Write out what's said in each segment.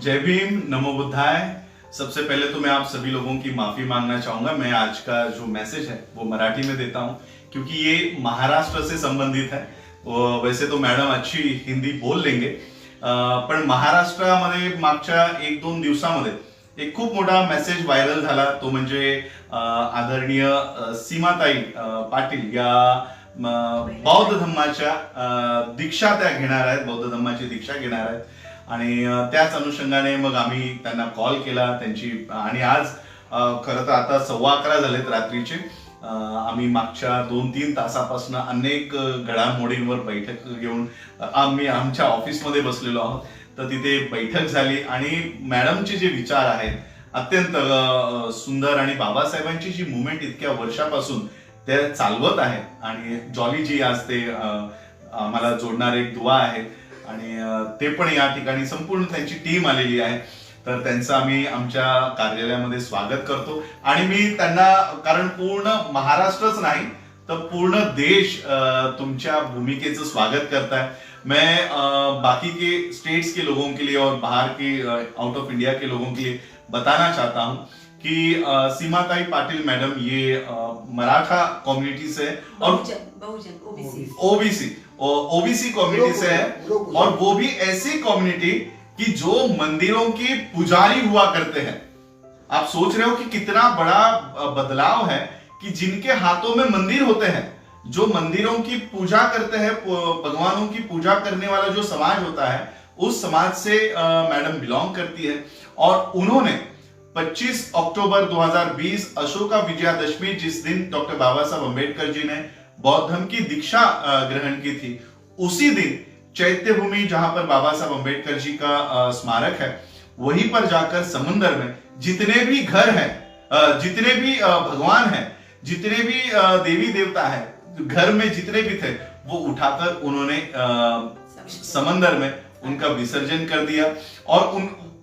जय भीम, नमो बुद्धाय। सबसे पहले तो मैं आप सभी लोगों की माफी मांगना चाहूंगा। मैं आज का जो मैसेज है वो मराठी में देता हूं क्योंकि ये महाराष्ट्र से संबंधित है। वैसे तो मॅडम अच्छी हिंदी बोल लेंगे, पण महाराष्ट्रामध्ये मागच्या 1-2 दिवसामध्ये एक खूप मोठा मेसेज व्हायरल झाला। तो म्हणजे आदरणीय सीमाताई पाटील या बौद्ध धम्माच्या दीक्षा त्या घेणार आहेत, बौद्ध धम्माची दीक्षा घेणार आहेत आणि त्याच अनुषंगाने मग आम्ही त्यांना कॉल केला त्यांची। आणि आज खरं तर आता 11:15 झालेत रात्रीचे। आम्ही मागच्या 2-3 तासापासून अनेक घडामोडींवर बैठक घेऊन आम्ही आमच्या ऑफिसमध्ये बसलेलो आहोत। तर तिथे बैठक झाली आणि मॅडमचे जे विचार आहेत अत्यंत सुंदर आणि बाबासाहेबांची जी मुवमेंट इतक्या वर्षापासून ते चालवत आहेत आणि जॉली जी आज ते आम्हाला जोडणारे एक दुवा आहेत आणि ते पण या ठिकाणी संपूर्ण त्यांची टीम आलेली आहे। तर त्यांचं आम्ही आमच्या कार्यालयामध्ये स्वागत करतो आणि मी त्यांना, कारण पूर्ण महाराष्ट्रच नाही तर पूर्ण देश तुमच्या भूमिकेचं स्वागत करता है। मैं बाकी के स्टेट्स के लोगों के लिए और बाहर के आउट ऑफ इंडिया के लोगों के लिए बताना चाहता हूं कि सीमाताई पाटिल मैडम ये मराठा कम्युनिटी से और ओबीसी कम्युनिटी से है, और वो भी ऐसी कम्युनिटी कि जो मंदिरों के पुजारी हुआ करते हैं। आप सोच रहे हो कि कितना बड़ा बदलाव है कि जिनके हाथों में मंदिर होते हैं, जो मंदिरों की पूजा करते हैं, भगवानों की पूजा करने वाला जो समाज होता है, उस समाज से मैडम बिलोंग करती है। और उन्होंने 25 अक्टूबर 2020 अशोका विजयादशमी, जिस दिन डॉक्टर बाबा साहब अम्बेडकर जी ने बौद्ध धर्म की दीक्षा ग्रहण की थी, उसी दिन चैत्य भूमि, जहां पर बाबा साहब अम्बेडकर जी का स्मारक है, वहीं पर जाकर समुद्र में जितने भी घर हैं, जितने भी भगवान हैं, जितने भी देवी देवता हैं, घर में जितने भी थे, वो उठाकर उन्होंने समंदर में उनका विसर्जन कर दिया। और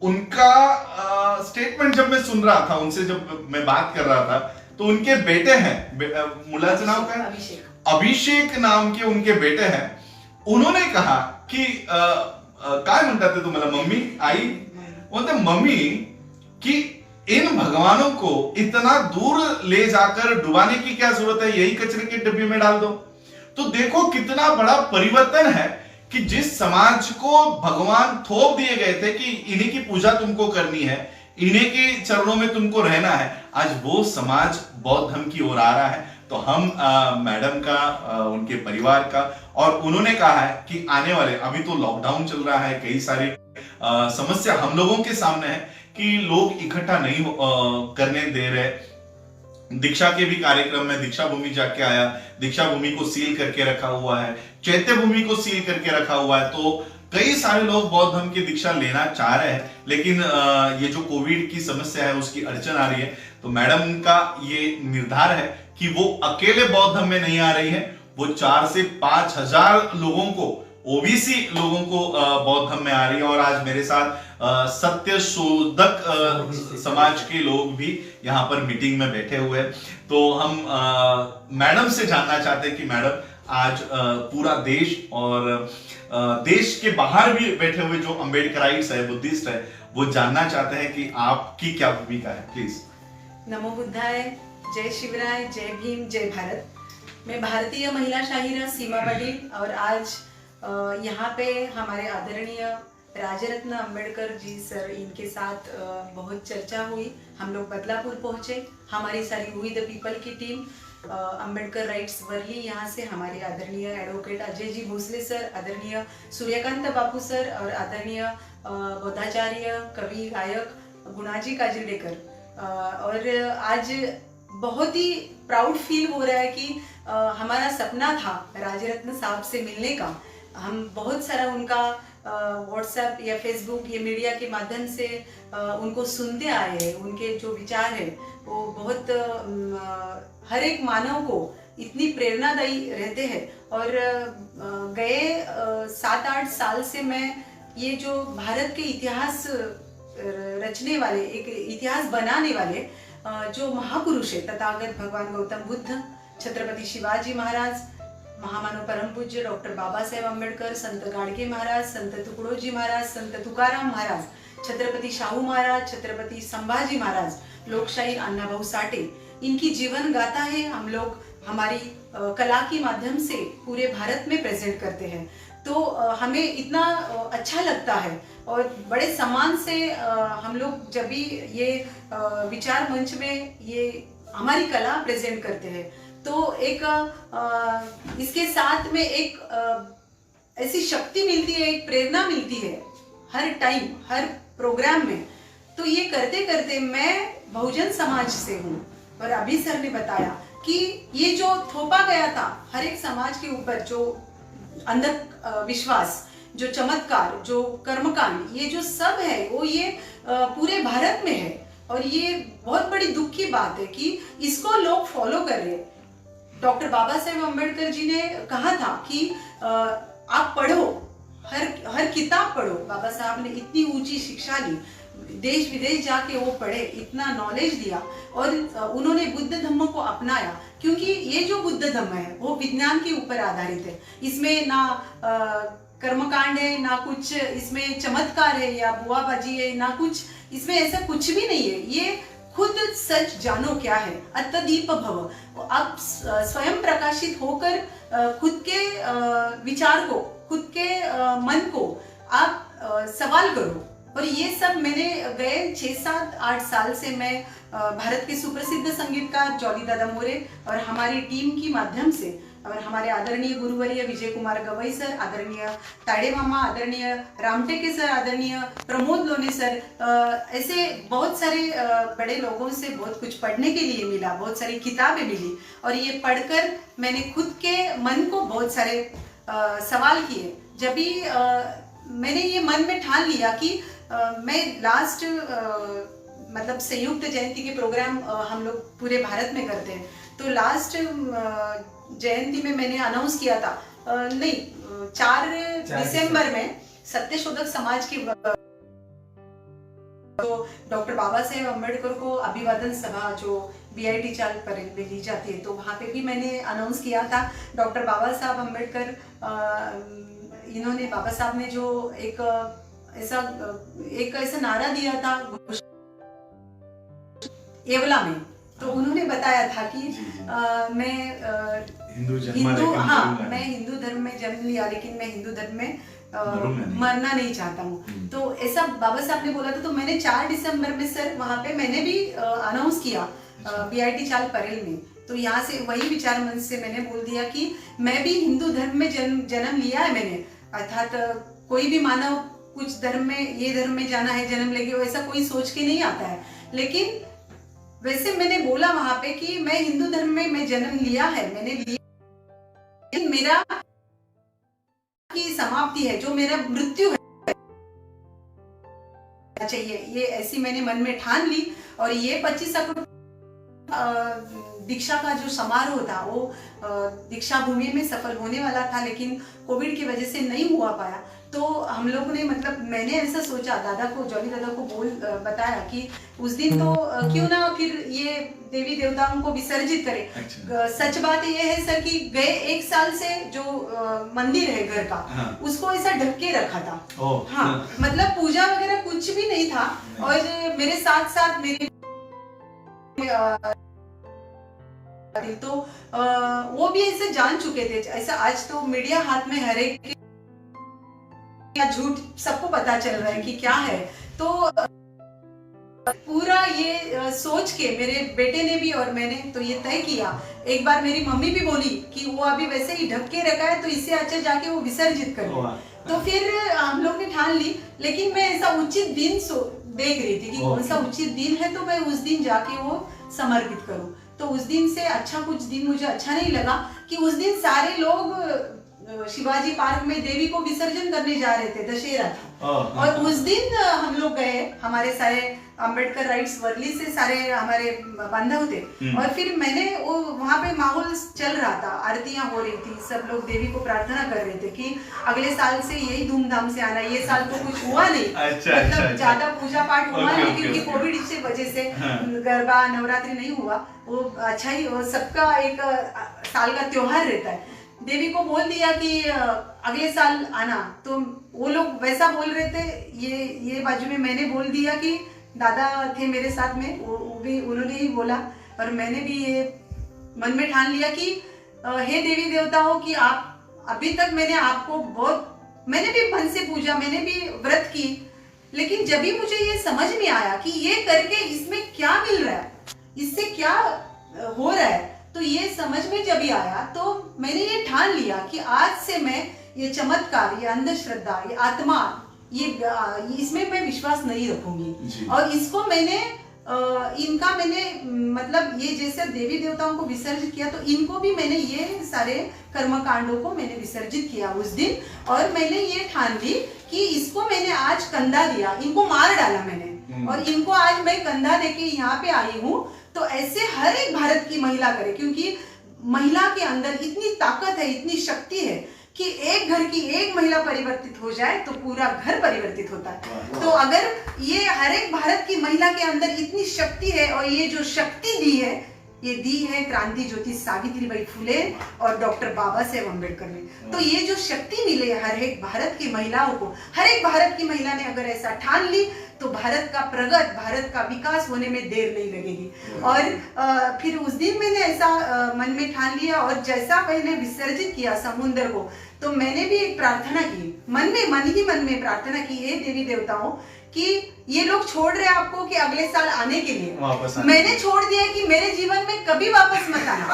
उनका स्टेटमेंट जब मैं सुन रहा था, उनसे जब मैं बात कर रहा था, तो उनके बेटे हैं, मुलाचं नाव काय? अभिषेक नाम के उनके बेटे हैं। उन्होंने कहा कि काय म्हणतात ते तुम्हाला, मम्मी, आई बोलते मम्मी कि इन भगवानों को इतना दूर ले जाकर डुबाने की क्या जरूरत है, यही कचरे के डब्बे में डाल दो। तो देखो कितना बड़ा परिवर्तन है कि जिस समाज को भगवान थोप दिए गए थे कि इन्हीं की पूजा तुमको करनी है, इन्हीं के चरणों में तुमको रहना है, आज वो समाज बौद्ध धर्म की ओर आ रहा है। तो हम मैडम का, उनके परिवार का, और उन्होंने कहा है कि आने वाले, अभी तो लॉकडाउन चल रहा है, कई सारी समस्या हम लोगों के सामने है कि लोग इकट्ठा नहीं करने दे रहे। दीक्षा के भी कार्यक्रम में दीक्षा भूमि जाके आया, दीक्षा भूमि को सील करके रखा हुआ है, चैत्य भूमि को सील करके रखा हुआ है। तो कई सारे लोग बौद्ध धर्म की दीक्षा लेना चाह रहे हैं, लेकिन ये जो कोविड की समस्या है उसकी अड़चन आ रही है। तो मैडम का ये निर्धार है कि वो अकेले बौद्ध धर्म में नहीं आ रही है, वो 4 से 5 हजार लोगों को, ओबीसी लोगों को बौद्ध धर्म में आ रही है। और आज मेरे साथ सत्य शोधक समाज के लोग भी यहाँ पर मीटिंग में बैठे हुए हैं। तो हम मैडम से जानना चाहते हैं कि मैडम, आज पूरा देश और देश के बाहर भी बैठे हुए जो अम्बेडकराइट्स है, बुद्धिस्ट है, वो जानना चाहते हैं कि आपकी क्या भूमिका है। प्लीज। नमो बुद्धाय, जय शिवराय, जय भीम, जय भारत। मैं भारतीय महिला शाहिरा सीमा पाटिल, और आज यहाँ पे हमारे आदरणीय राजरत्न अम्बेडकर जी सर, इनके साथ बहुत चर्चा हुई। हम लोग बदलापुर पहुँचे, हमारी सारी वी द पीपल की टीम, अम्बेडकर राइट्स वर्ली, यहाँ से हमारे आदरणीय एडवोकेट अजय जी भोसले सर, आदरणीय सूर्यकांत बापू सर, और आदरणीय बौद्धाचार्य, कवि, गायक गुणाजी काजिरडेकर। और आज बहुत ही प्राउड फील हो रहा है कि हमारा सपना था राजरत्न साहब से मिलने का। हम बहुत सारा उनका व्हाट्सएप या फेसबुक या मीडिया के माध्यम से उनको सुनते आए हैं। उनके जो विचार है वो बहुत हर एक मानव को इतनी प्रेरणादायी रहते हैं। और गए 7-8 साल से मैं ये जो भारत के इतिहास रचने वाले, एक इतिहास बनाने वाले जो महापुरुष है, तथागत भगवान गौतम बुद्ध, छत्रपति शिवाजी महाराज, महामानव परम पूज्य डॉक्टर बाबासाहेब आंबेडकर, संत गाडगे महाराज, संत तुकडोजी महाराज, संत तुकाराम महाराज, छत्रपति शाहू महाराज, छत्रपति संभाजी महाराज, लोकशाही अण्णाभाऊ साठे, इनकी जीवन गाथा है हम लोग हमारी कला के माध्यम से पूरे भारत में प्रेजेंट करते हैं। तो हमें इतना अच्छा लगता है और बड़े सम्मान से हम लोग जब भी ये विचार मंच में ये हमारी कला प्रेजेंट करते हैं तो एक इसके साथ में एक ऐसी शक्ति मिलती है, एक प्रेरणा मिलती है हर टाइम हर प्रोग्राम में। तो ये करते करते मैं बहुजन समाज से हूँ और अभी सर ने बताया कि ये जो थोपा गया था हर एक समाज के ऊपर, जो अंध विश्वास, जो चमत्कार, जो कर्मकांड, ये जो सब है वो ये पूरे भारत में है और ये बहुत बड़ी दुख की बात है कि इसको लोग फॉलो कर रहे हैं। डॉक्टर बाबा साहेब अम्बेडकर जी ने कहा था कि आप पढ़ो, हर किताब पढ़ो। बाबा साहब ने इतनी ऊंची शिक्षा ली, देश विदेश जाके वो पढ़े, इतना नॉलेज दिया और उन्होंने बुद्ध धम्म को अपनाया क्योंकि ये जो बुद्ध धम्म है वो विज्ञान के ऊपर आधारित है। इसमें ना कर्मकांड है, ना कुछ इसमें चमत्कार है या बुआबाजी है, ना कुछ इसमें ऐसा कुछ भी नहीं है। ये खुद सच जानो क्या है, अत्तदीप भव। आप स्वयं प्रकाशित होकर खुद के विचार को, खुद के मन को आप सवाल करो। और ये सब मैंने गए 6, 7, 8 साल से मैं भारत के सुप्रसिद्ध संगीतकार जॉली दादा मोरे और हमारी टीम की माध्यम से और हमारे आदरणीय गुरुवर्य विजय कुमार गवई सर, आदरणीय ताड़े मामा, आदरणीय रामटेके सर, आदरणीय प्रमोद लोने सर, ऐसे बहुत सारे बड़े लोगों से बहुत कुछ पढ़ने के लिए मिला, बहुत सारी किताबें मिली और ये पढ़कर मैंने खुद के मन को बहुत सारे सवाल किए। जब भी मैंने ये मन में ठान लिया कि मैं लास्ट मतलब संयुक्त जयंती के प्रोग्राम हम लोग पूरे भारत में करते हैं, तो लास्ट जयंती में मैंने अनाउंस किया था 4 दिसंबर में सत्यशोधक समाज की तो डॉक्टर बाबा साहेब अम्बेडकर को अभिवादन सभा जो BIT चाल परेड में ली जाती है, तो वहां पे भी मैंने अनाउंस किया था। डॉक्टर बाबा साहब अम्बेडकर इन्होंने, बाबा साहब ने जो एक ऐसा नारा दिया था येवला में, तो उन्होंने बताया था कि मैं हिंदू धर्म में जन्म लिया लेकिन मैं हिंदू धर्म में मरना नहीं चाहता हूँ। तो ऐसा बाबा साहब ने बोला था। तो मैंने 4 दिसंबर में सर वहां पे मैंने भी अनाउंस किया BIT चाल परेल में। तो यहाँ से वही विचार मंच से मैंने बोल दिया कि मैं भी हिंदू धर्म में जन्म लिया है मैंने, अर्थात कोई भी मानव कुछ धर्म में, ये धर्म में जाना है जन्म लेके, वैसा कोई सोच के नहीं आता है। लेकिन वैसे मैंने बोला वहां पे कि मैं हिंदू धर्म में मैं जन्म लिया है, मैंने लिया, मेरा की समाप्ति है, जो मेरा मृत्यु है चाहिए, ये ऐसी मैंने मन में ठान ली। और ये 25 अक्टूबर दीक्षा का जो समारोह था वो दीक्षा भूमि में सफल होने वाला था, लेकिन कोविड की वजह से नहीं हुआ पाया। तो हम लोगों ने मतलब मैंने ऐसा सोचा, दादा को, जॉली दादा को बताया कि उस दिन तो क्यों ना फिर ये देवी देवताओं को विसर्जित करें। अच्छा। सच बात ये है सर कि गए 1 साल से जो मंदिर है घर का, हाँ। उसको ऐसा ढक के रखा था। हाँ, मतलब पूजा वगैरह कुछ भी नहीं था। और मेरे साथ साथ मेरी तो वो भी ऐसे जान चुके थे। ऐसा आज तो मीडिया हाथ में हर एक झूठ सबको पता चल रहा है कि क्या है। तो पूरा ये सोच के मेरे बेटे ने भी और मैंने तो ये तय किया। एक बार मेरी मम्मी भी बोली कि वो अभी वैसे ही ढक के रखा है तो इससे अच्छा जाके वो विसर्जित कर ले। तो फिर हम लोग ने ठान ली, लेकिन मैं ऐसा उचित दिन देख रही थी कि कौन सा उचित दिन है, तो मैं उस दिन जाके वो समर्पित करूं। तो उस दिन से अच्छा कुछ दिन मुझे अच्छा नहीं लगा कि उस दिन सारे लोग शिवाजी पार्क में देवी को विसर्जन करने जा रहे थे, दशहरा था। और उस दिन हम लोग गए, हमारे सारे अंबेडकर राइट्स वर्ली से सारे हमारे बांधव थे। और फिर मैंने वो वहां पे माहौल चल रहा था, आरतियां हो रही थी, सब लोग देवी को प्रार्थना कर रहे थे कि अगले साल से यही धूमधाम से आना। ये साल तो कुछ हुआ नहीं, मतलब ज्यादा पूजा पाठ हुआ नहीं क्योंकि कोविड की वजह से गरबा नवरात्रि नहीं हुआ। वो अच्छा ही, सबका एक साल का त्योहार रहता है। देवी को बोल दिया कि अगले साल आना, तो वो लोग वैसा बोल रहे थे। ये बाजू में मैंने बोल दिया कि दादा थे मेरे साथ में, वो भी उन्होंने ही बोला, और मैंने भी ये मन में ठान लिया कि हे देवी देवताओं कि आप अभी तक मैंने भी मन से पूजा, मैंने भी व्रत की, लेकिन जब भी मुझे ये समझ में आया कि ये करके इसमें क्या मिल रहा है, इससे क्या हो रहा है, तो ये समझ में जब भी आया तो मैंने ये ठान लिया कि आज से मैं ये चमत्कार, ये अंधश्रद्धा, ये आत्मा, ये इसमें मैं विश्वास नहीं रखूंगी। और इसको मैंने मतलब ये जैसे देवी देवताओं को विसर्जित किया, तो इनको भी मैंने ये सारे कर्म कांडों को मैंने विसर्जित किया उस दिन। और मैंने ये ठान ली कि इसको मैंने आज कंधा दिया, इनको मार डाला मैंने, और इनको आज मैं कंधा देके यहाँ पे आई हूँ। तो ऐसे हर एक भारत की महिला करे, क्योंकि महिला के अंदर इतनी ताकत है, इतनी शक्ति है कि एक घर की एक महिला परिवर्तित हो जाए तो पूरा घर परिवर्तित होता है। तो अगर ये हर एक भारत की महिला के अंदर इतनी शक्ति है, और ये जो शक्ति दी है, ये दी है क्रांति ज्योति सावित्रीबाई फुले और डॉक्टर बाबा साहेब अम्बेडकर ने। तो ये जो शक्ति मिले हर एक भारत की महिलाओं को, हर एक भारत की महिला ने अगर ऐसा ठान ली तो भारत का प्रगत, भारत का विकास होने में देर नहीं लगेगी। और फिर उस दिन मैंने ऐसा मन में ठान लिया, और जैसा मैंने विसर्जित किया समुद्र को, तो मैंने भी एक प्रार्थना की, मन में प्रार्थना की, हे देवी देवताओं कि ये लोग छोड़ रहे हैं आपको कि अगले साल आने के लिए, मैंने छोड़ दिया कि मेरे जीवन में कभी वापस मत आना।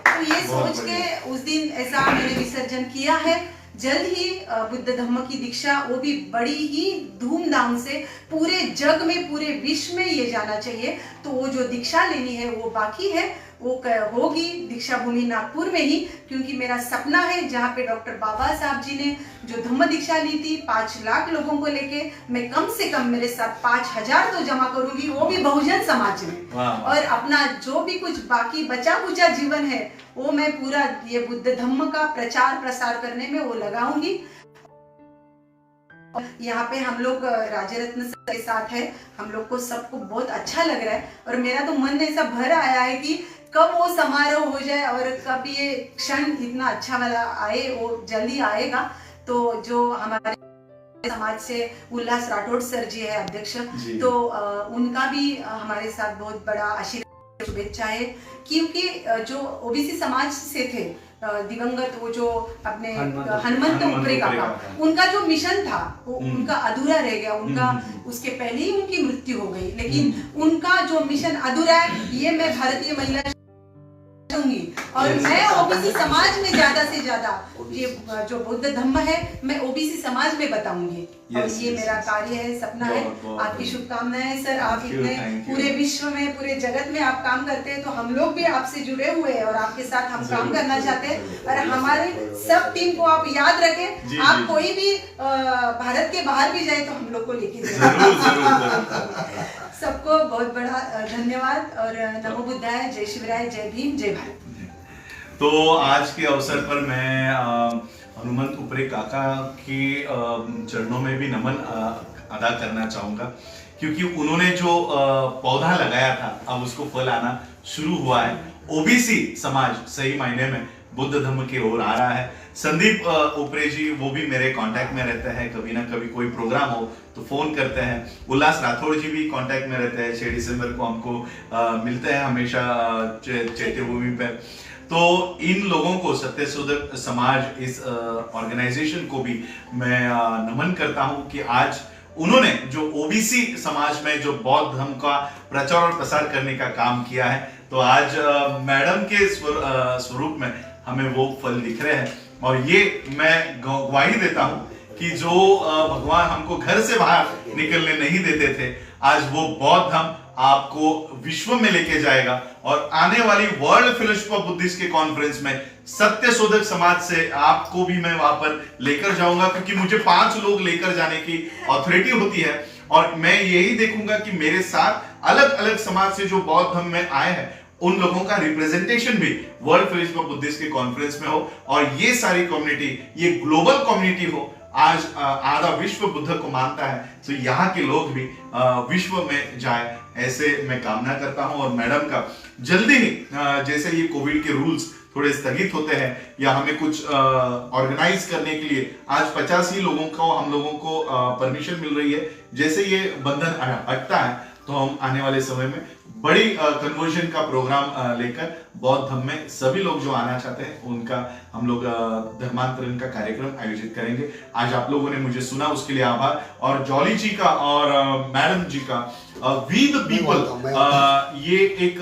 तो ये सोच के उस दिन ऐसा मैंने विसर्जन किया है। जल्द ही बुद्ध धम्म की दीक्षा, वो भी बड़ी ही धूमधाम से पूरे जग में, पूरे विश्व में ये जाना चाहिए। तो वो जो दीक्षा लेनी है वो बाकी है, वो होगी दीक्षा भूमि नागपुर में ही, क्योंकि मेरा सपना है जहाँ पे डॉक्टर बाबा साहब जी ने जो धम्म दीक्षा ली थी 5 लाख लोगों को लेके, मैं कम से कम मेरे साथ 5000 तो जमा करूंगी, वो भी बहुजन समाज में। और अपना जो भी कुछ बाकी बचा कुचा जीवन है वो मैं पूरा ये बुद्ध धम्म का प्रचार प्रसार करने में वो लगाऊंगी। यहाँ पे हम लोग राजरत्न सर के साथ है, हम लोग को सबको बहुत अच्छा लग रहा है, और मेरा तो मन ऐसा भर आया है कि कब वो समारोह हो जाए और कब ये क्षण इतना अच्छा वाला आए, वो जल्दी आएगा। तो जो हमारे समाज से उल्लास राठौड़ सर जी है अध्यक्ष, तो उनका भी हमारे साथ बहुत बड़ा आशीर्वाद, शुभेच्छा है, क्योंकि जो ओबीसी समाज से थे दिवंगत, वो जो अपने हनुमंत उपरे काका, उनका जो मिशन था वो उनका अधूरा रह गया, उनका उसके पहले ही उनकी मृत्यु हो गई, लेकिन उनका जो मिशन अधूरा है, ये मैं भारतीय महिला दूंगी। और मैं ओबीसी समाज में ज्यादा से ज्यादा ये जो बुद्ध धम्म है मैं ओबीसी समाज में बताऊंगी। और ये मेरा कार्य है, सपना है। आपकी शुभकामनाएं सर, आप इतने पूरे विश्व में, पूरे जगत में आप काम करते हैं, तो हम लोग भी आपसे जुड़े हुए हैं और आपके साथ हम काम करना चाहते हैं। और हमारे सब टीम को आप याद रखें, आप कोई भी भारत के बाहर भी जाए तो हम लोग को लेके जाए। सबको बहुत बड़ा धन्यवाद, और नमो बुद्धाय, जय शिवराय, जय भीम, जय भारत। तो आज के अवसर पर मैं हनुमंत उपरे काका के चरणों में भी नमन अदा करना चाहूंगा, क्योंकि उन्होंने जो पौधा लगाया था अब उसको फल आना शुरू हुआ है। ओबीसी समाज सही मायने में बुद्ध धम्म की ओर आ रहा है। संदीप उपरे जी वो भी मेरे कांटेक्ट में रहते हैं, कभी ना कभी कोई प्रोग्राम हो तो फोन करते हैं। उल्लास राठौड़ जी भी कांटेक्ट में रहते हैं, 6 दिसंबर को हमको मिलते हैं हमेशा चैत्य भूमि पे। तो इन लोगों को, सत्यशोधक समाज, इस ऑर्गेनाइजेशन को भी मैं नमन करता हूं कि आज उन्होंने जो ओबीसी समाज में जो बौद्ध धर्म का प्रचार और प्रसार करने का काम किया है, तो आज मैडम के स्वरूप में हमें वो फल दिख रहे हैं। और ये मैं गवाही देता हूं कि जो भगवान हमको घर से बाहर निकलने नहीं देते थे, आज वो बौद्ध धर्म आपको विश्व में लेके जाएगा। और आने वाली वर्ल्ड फेलोशिप ऑफ बुद्धिस्ट के कॉन्फ्रेंस में सत्यशोधक समाज से आपको भी मैं वहां पर लेकर जाऊंगा, क्योंकि मुझे 5 लोग लेकर जाने की अथॉरिटी होती है। और मैं यही देखूंगा कि मेरे साथ अलग अलग समाज से जो बौद्ध धर्म में आए हैं उन लोगों का रिप्रेजेंटेशन भी वर्ल्ड फेलोशिप ऑफ बुद्धिस्ट के कॉन्फ्रेंस में हो, और ये सारी कम्युनिटी, ये ग्लोबल कम्युनिटी हो। आज आधा विश्व बुद्ध को मानता है, तो यहाँ के लोग भी विश्व में जाए, ऐसे मैं कामना करता हूँ। और मैडम का जल्दी ही जैसे ये कोविड के रूल्स थोड़े स्थगित होते हैं या हमें कुछ ऑर्गेनाइज करने के लिए आज 50 ही लोगों को हम लोगों को परमिशन मिल रही है। जैसे ये बंधन हटता है तो हम आने वाले समय में बड़ी कन्वर्जन का प्रोग्राम लेकर बौद्ध धर्म में सभी लोग जो आना चाहते हैं उनका हम लोग धर्मांतरण का कार्यक्रम आयोजित करेंगे। आज आप लोगों ने मुझे सुना उसके लिए आभार। और जॉली जी का और मैडम जी का वी द पीपल ये एक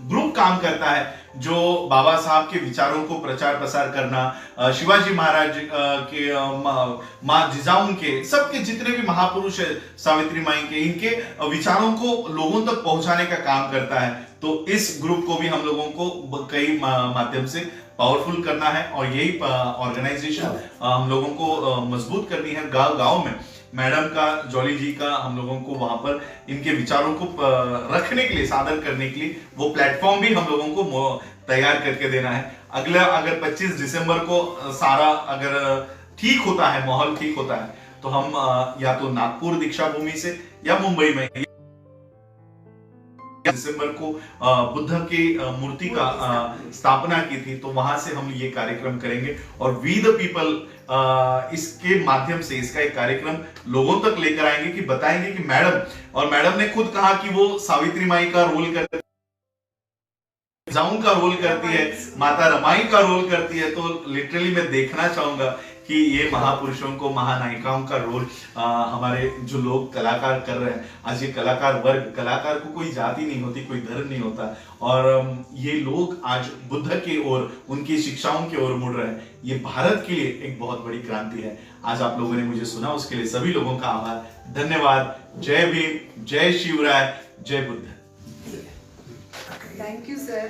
ग्रुप काम करता है जो बाबा साहब के विचारों को प्रचार प्रसार करना, शिवाजी महाराज के माँ जिजाऊ के सबके जितने भी महापुरुष है, सावित्री माई के, इनके विचारों को लोगों तक पहुंचाने का काम करता है। तो इस ग्रुप को भी हम लोगों को कई माध्यम से पावरफुल करना है और यही ऑर्गेनाइजेशन हम लोगों को मजबूत करनी है। गांव गांव में मैडम का, जॉली जी का हम लोगों को वहां पर इनके विचारों को रखने के लिए, सादर करने के लिए वो प्लेटफॉर्म भी हम लोगों को तैयार करके देना है। अगला अगर 25 दिसंबर को सारा अगर ठीक होता है, माहौल ठीक होता है, तो हम या तो नागपुर दीक्षा भूमि से या मुंबई में दिसंबर को बुद्ध की मूर्ति का स्थापना की थी, तो वहां से हम ये कार्यक्रम करेंगे और वी द पीपल इसके माध्यम से इसका एक कार्यक्रम लोगों तक लेकर आएंगे कि बताएंगे कि मैडम ने खुद कहा कि वो सावित्री माई का रोल करती है, जाऊं का रोल करती है, माता रमाई का रोल करती है। तो लिटरली मैं देखना चाहूंगा कि ये महापुरुषों को, महानायिकाओं का रोल हमारे जो लोग कलाकार कर रहे हैं। आज ये कलाकार वर्ग, कलाकार को कोई जाति नहीं होती, कोई धर्म नहीं होता, और ये लोग आज बुद्ध की ओर, उनकी शिक्षाओं की ओर मुड़ रहे हैं। ये भारत के लिए एक बहुत बड़ी क्रांति है। आज आप लोगों ने मुझे सुना, उसके लिए सभी लोगों का आभार, धन्यवाद। जय भीम, जय शिवराय, जय Buddha. Thank you sir.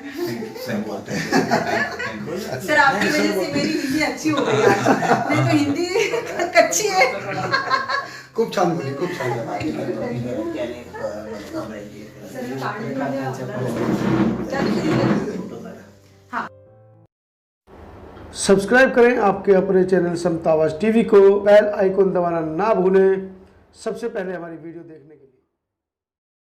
Sir आपकी वजह से मेरी हिंदी अच्छी हो गई आज, नहीं तो हिंदी कच्ची है। खूप छान बोली, खूप छान सब्सक्राइब करें आपके अपने चैनल समता आवाज टीवी को, बेल आइकॉन दबाना ना भूलें सबसे पहले हमारी वीडियो देखने के लिए।